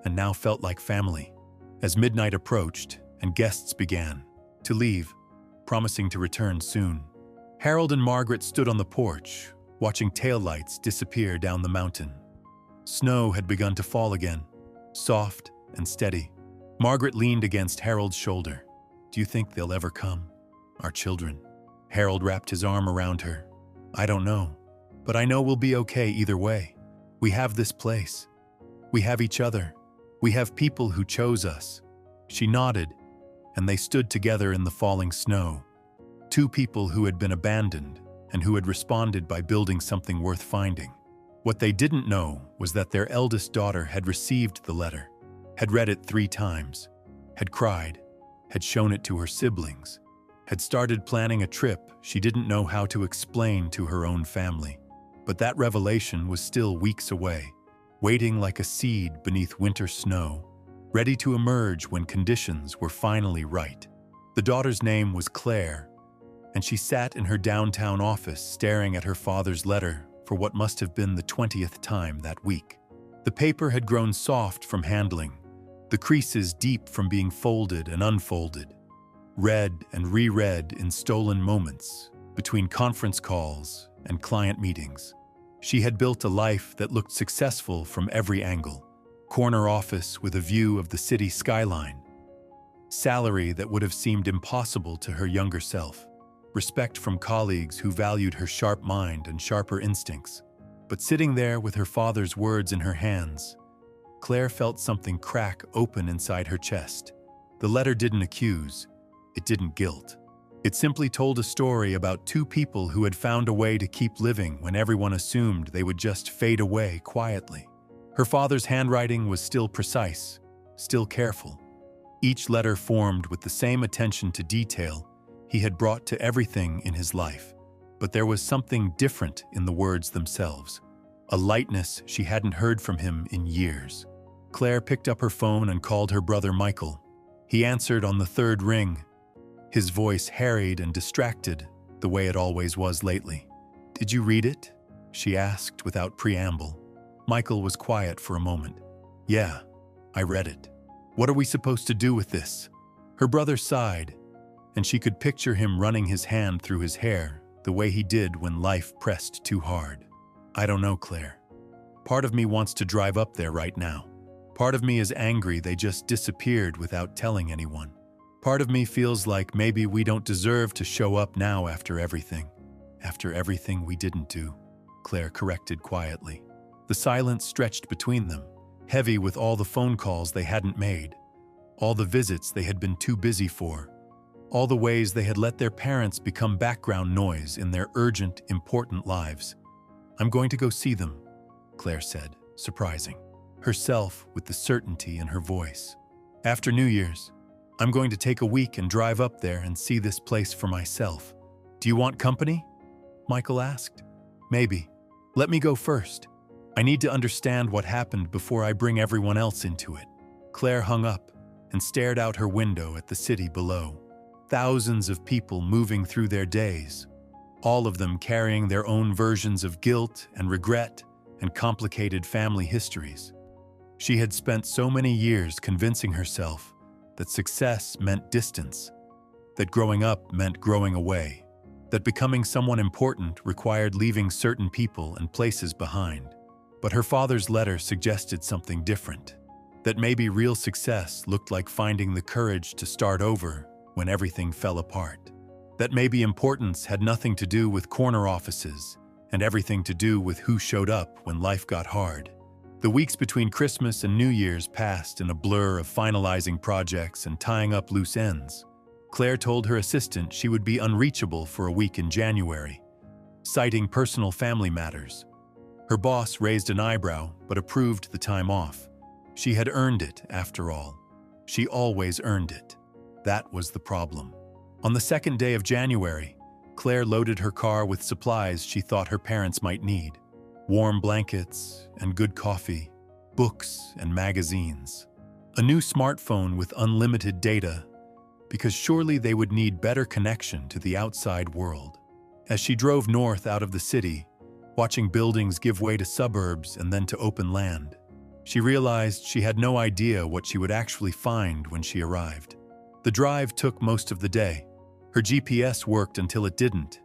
and now felt like family. As midnight approached and guests began to leave, promising to return soon, Harold and Margaret stood on the porch, watching taillights disappear down the mountain. Snow had begun to fall again, soft and steady. Margaret leaned against Harold's shoulder. "Do you think they'll ever come? Our children?" Harold wrapped his arm around her. "I don't know, but I know we'll be okay either way. We have this place. We have each other. We have people who chose us." She nodded, and they stood together in the falling snow. Two people who had been abandoned and who had responded by building something worth finding. What they didn't know was that their eldest daughter had received the letter, had read it 3 times, had cried, had shown it to her siblings, had started planning a trip she didn't know how to explain to her own family. But that revelation was still weeks away, waiting like a seed beneath winter snow, ready to emerge when conditions were finally right. The daughter's name was Claire, and she sat in her downtown office staring at her father's letter for what must have been the 20th time that week. The paper had grown soft from handling, the creases deep from being folded and unfolded, read and reread in stolen moments between conference calls and client meetings. She had built a life that looked successful from every angle. Corner office with a view of the city skyline. Salary that would have seemed impossible to her younger self. Respect from colleagues who valued her sharp mind and sharper instincts. But sitting there with her father's words in her hands, Claire felt something crack open inside her chest. The letter didn't accuse, it didn't guilt. It simply told a story about 2 people who had found a way to keep living when everyone assumed they would just fade away quietly. Her father's handwriting was still precise, still careful. Each letter formed with the same attention to detail he had brought to everything in his life. But there was something different in the words themselves, a lightness she hadn't heard from him in years. Claire picked up her phone and called her brother Michael. He answered on the 3rd ring, his voice harried and distracted, the way it always was lately. "Did you read it?" she asked without preamble. Michael was quiet for a moment. "Yeah, I read it. What are we supposed to do with this?" Her brother sighed, and she could picture him running his hand through his hair, the way he did when life pressed too hard. I don't know, Claire. Part of me wants to drive up there right now. Part of me is angry they just disappeared without telling anyone. Part of me feels like maybe we don't deserve to show up now after everything. After everything we didn't do, Claire corrected quietly. The silence stretched between them, heavy with all the phone calls they hadn't made, all the visits they had been too busy for, all the ways they had let their parents become background noise in their urgent, important lives. I'm going to go see them, Claire said, surprising herself with the certainty in her voice. After New Year's, I'm going to take a week and drive up there and see this place for myself. Do you want company? Michael asked. Maybe. Let me go first. I need to understand what happened before I bring everyone else into it. Claire hung up and stared out her window at the city below. Thousands of people moving through their days, all of them carrying their own versions of guilt and regret and complicated family histories. She had spent so many years convincing herself that success meant distance, that growing up meant growing away, that becoming someone important required leaving certain people and places behind. But her father's letter suggested something different, that maybe real success looked like finding the courage to start over when everything fell apart, that maybe importance had nothing to do with corner offices and everything to do with who showed up when life got hard. The weeks between Christmas and New Year's passed in a blur of finalizing projects and tying up loose ends. Claire told her assistant she would be unreachable for a week in January, citing personal family matters. Her boss raised an eyebrow but approved the time off. She had earned it, after all. She always earned it. That was the problem. On the second day of January, Claire loaded her car with supplies she thought her parents might need. Warm blankets and good coffee, books and magazines. A new smartphone with unlimited data, because surely they would need better connection to the outside world. As she drove north out of the city, watching buildings give way to suburbs and then to open land, she realized she had no idea what she would actually find when she arrived. The drive took most of the day. Her GPS worked until it didn't,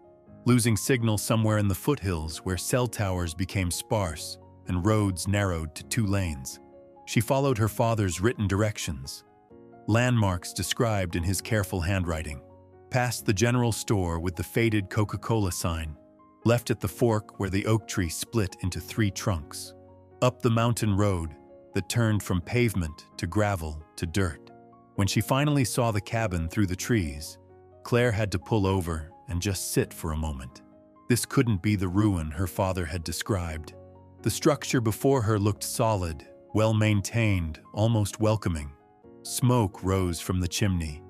losing signal somewhere in the foothills where cell towers became sparse and roads narrowed to 2 lanes. She followed her father's written directions, landmarks described in his careful handwriting, past the general store with the faded Coca-Cola sign, left at the fork where the oak tree split into 3 trunks, up the mountain road that turned from pavement to gravel to dirt. When she finally saw the cabin through the trees, Claire had to pull over and just sit for a moment. This couldn't be the ruin her father had described. The structure before her looked solid, well-maintained, almost welcoming. Smoke rose from the chimney.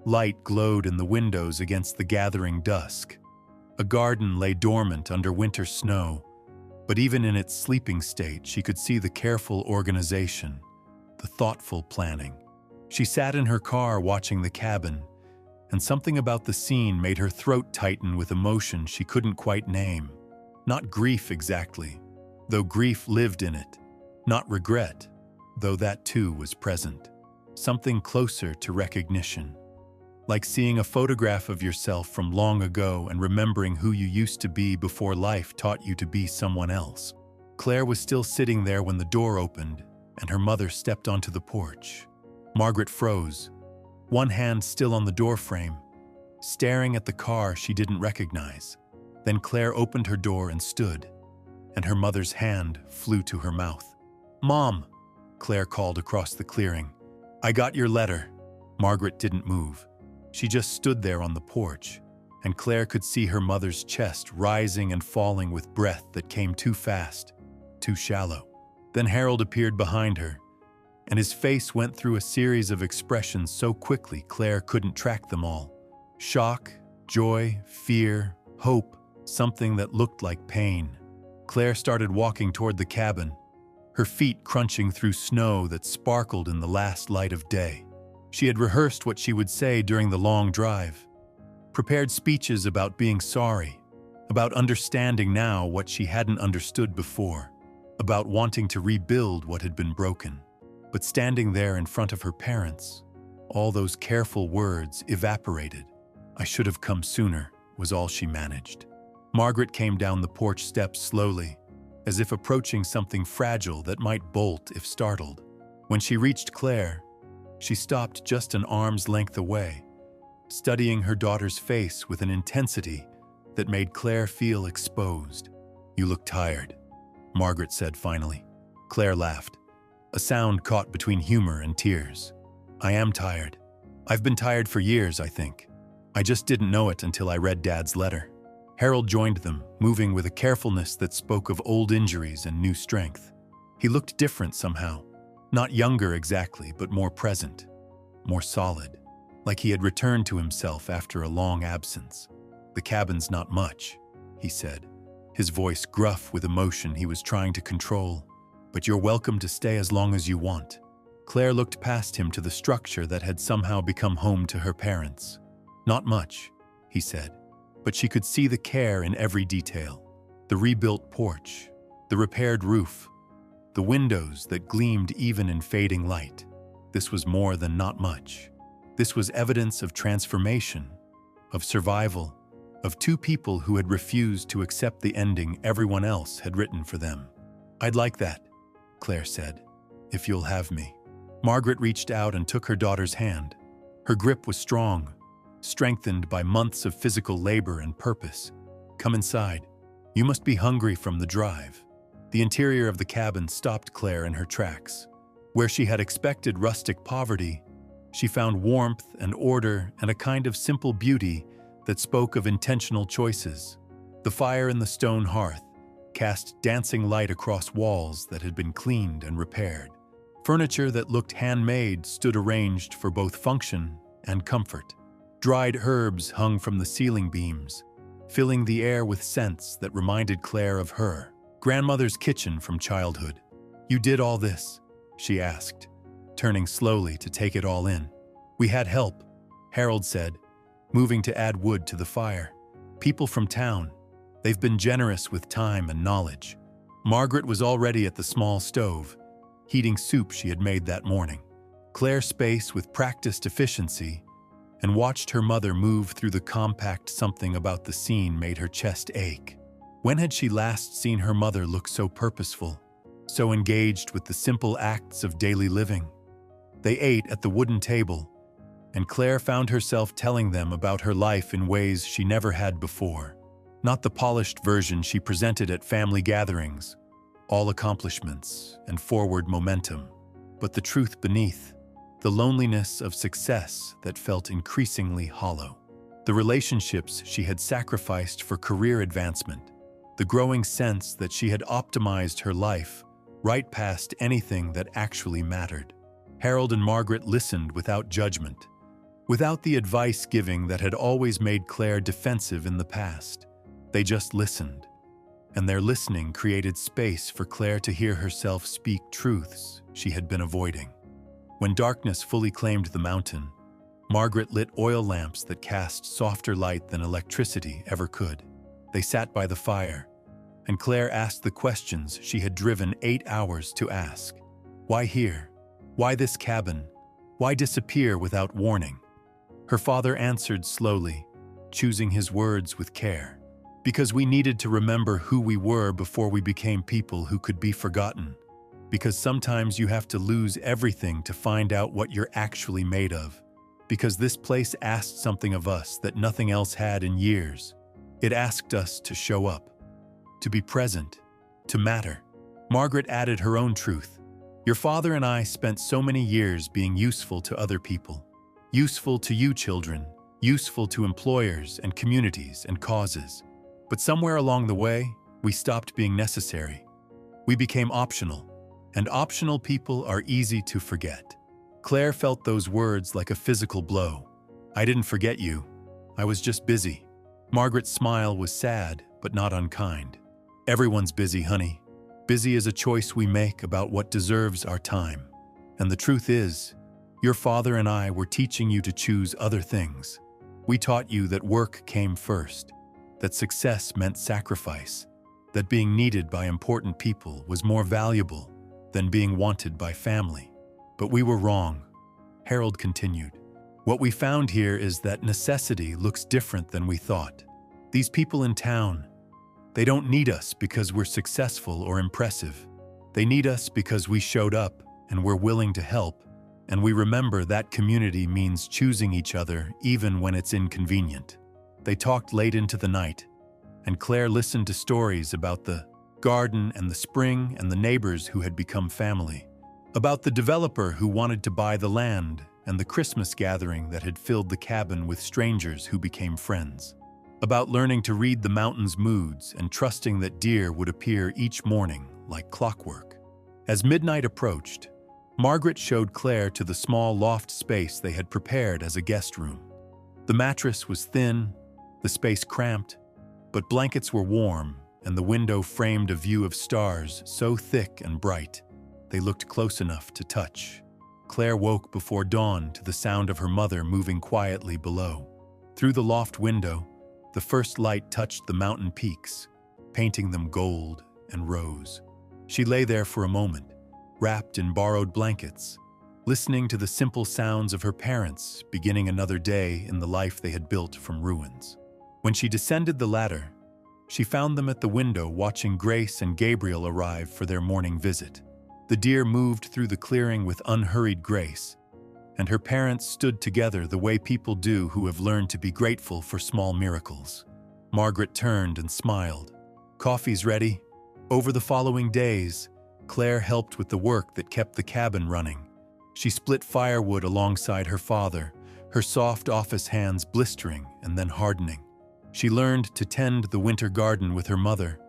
Light glowed in the windows against the gathering dusk. A garden lay dormant under winter snow, but even in its sleeping state, she could see the careful organization, the thoughtful planning. She sat in her car watching the cabin, and something about the scene made her throat tighten with emotion she couldn't quite name. Not grief exactly, though grief lived in it. Not regret, though that too was present. Something closer to recognition. Like seeing a photograph of yourself from long ago and remembering who you used to be before life taught you to be someone else. Claire was still sitting there when the door opened and her mother stepped onto the porch. Margaret froze, one hand still on the doorframe, staring at the car she didn't recognize. Then Claire opened her door and stood, and her mother's hand flew to her mouth. "Mom," Claire called across the clearing. "I got your letter." Margaret didn't move. She just stood there on the porch, and Claire could see her mother's chest rising and falling with breath that came too fast, too shallow. Then Harold appeared behind her, and his face went through a series of expressions so quickly Claire couldn't track them all. Shock, joy, fear, hope, something that looked like pain. Claire started walking toward the cabin, her feet crunching through snow that sparkled in the last light of day. She had rehearsed what she would say during the long drive, prepared speeches about being sorry, about understanding now what she hadn't understood before, about wanting to rebuild what had been broken. But standing there in front of her parents, all those careful words evaporated. "I should have come sooner," was all she managed. Margaret came down the porch steps slowly, as if approaching something fragile that might bolt if startled. When she reached Claire, she stopped just an arm's length away, studying her daughter's face with an intensity that made Claire feel exposed. "You look tired," Margaret said finally. Claire laughed, a sound caught between humor and tears. "I am tired. I've been tired for years, I think. I just didn't know it until I read Dad's letter." Harold joined them, moving with a carefulness that spoke of old injuries and new strength. He looked different somehow. Not younger exactly, but more present, more solid, like he had returned to himself after a long absence. "The cabin's not much," he said, his voice gruff with emotion he was trying to control. "But you're welcome to stay as long as you want." Claire looked past him to the structure that had somehow become home to her parents. "Not much," he said, but she could see the care in every detail. The rebuilt porch, the repaired roof, the windows that gleamed even in fading light. This was more than not much. This was evidence of transformation, of survival, of two people who had refused to accept the ending everyone else had written for them. "I'd like that," Claire said, "if you'll have me." Margaret reached out and took her daughter's hand. Her grip was strong, strengthened by months of physical labor and purpose. "Come inside. You must be hungry from the drive." The interior of the cabin stopped Claire in her tracks. Where she had expected rustic poverty, she found warmth and order and a kind of simple beauty that spoke of intentional choices. The fire in the stone hearth cast dancing light across walls that had been cleaned and repaired. Furniture that looked handmade stood arranged for both function and comfort. Dried herbs hung from the ceiling beams, filling the air with scents that reminded Claire of her grandmother's kitchen from childhood. "You did all this?" she asked, turning slowly to take it all in. "We had help," Harold said, moving to add wood to the fire. "People from town. They've been generous with time and knowledge." Margaret was already at the small stove, heating soup she had made that morning. Claire spaced with practiced efficiency and watched her mother move through the compact. Something about the scene made her chest ache. When had she last seen her mother look so purposeful, so engaged with the simple acts of daily living? They ate at the wooden table, and Claire found herself telling them about her life in ways she never had before. Not the polished version she presented at family gatherings, all accomplishments and forward momentum, but the truth beneath, the loneliness of success that felt increasingly hollow. The relationships she had sacrificed for career advancement, the growing sense that she had optimized her life right past anything that actually mattered. Harold and Margaret listened without judgment, without the advice-giving that had always made Claire defensive in the past. They just listened, and their listening created space for Claire to hear herself speak truths she had been avoiding. When darkness fully claimed the mountain, Margaret lit oil lamps that cast softer light than electricity ever could. They sat by the fire, and Claire asked the questions she had driven 8 hours to ask. Why here? Why this cabin? Why disappear without warning? Her father answered slowly, choosing his words with care. Because we needed to remember who we were before we became people who could be forgotten. Because sometimes you have to lose everything to find out what you're actually made of. Because this place asked something of us that nothing else had in years. It asked us to show up, to be present, to matter. Margaret added her own truth. Your father and I spent so many years being useful to other people. Useful to you children, useful to employers and communities and causes. But somewhere along the way, we stopped being necessary. We became optional, and optional people are easy to forget. Claire felt those words like a physical blow. I didn't forget you. I was just busy. Margaret's smile was sad, but not unkind. Everyone's busy, honey. Busy is a choice we make about what deserves our time. And the truth is, your father and I were teaching you to choose other things. We taught you that work came first, that success meant sacrifice, that being needed by important people was more valuable than being wanted by family. But we were wrong, Harold continued. What we found here is that necessity looks different than we thought. These people in town, they don't need us because we're successful or impressive. They need us because we showed up and we're willing to help, and we remember that community means choosing each other even when it's inconvenient. They talked late into the night, and Claire listened to stories about the garden and the spring and the neighbors who had become family, about the developer who wanted to buy the land and the Christmas gathering that had filled the cabin with strangers who became friends, about learning to read the mountain's moods and trusting that deer would appear each morning like clockwork. As midnight approached, Margaret showed Claire to the small loft space they had prepared as a guest room. The mattress was thin, the space cramped, but blankets were warm, and the window framed a view of stars so thick and bright they looked close enough to touch. Claire woke before dawn to the sound of her mother moving quietly below. Through the loft window, the first light touched the mountain peaks, painting them gold and rose. She lay there for a moment, wrapped in borrowed blankets, listening to the simple sounds of her parents beginning another day in the life they had built from ruins. When she descended the ladder, she found them at the window watching Grace and Gabriel arrive for their morning visit. The deer moved through the clearing with unhurried grace, and her parents stood together the way people do who have learned to be grateful for small miracles. Margaret turned and smiled. "Coffee's ready." Over the following days, Claire helped with the work that kept the cabin running. She split firewood alongside her father, her soft office hands blistering and then hardening. She learned to tend the winter garden with her mother,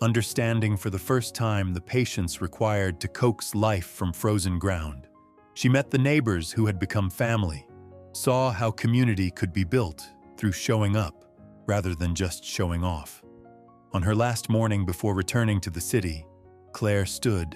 understanding for the first time the patience required to coax life from frozen ground. She met the neighbors who had become family, saw how community could be built through showing up rather than just showing off. On her last morning before returning to the city, Claire stood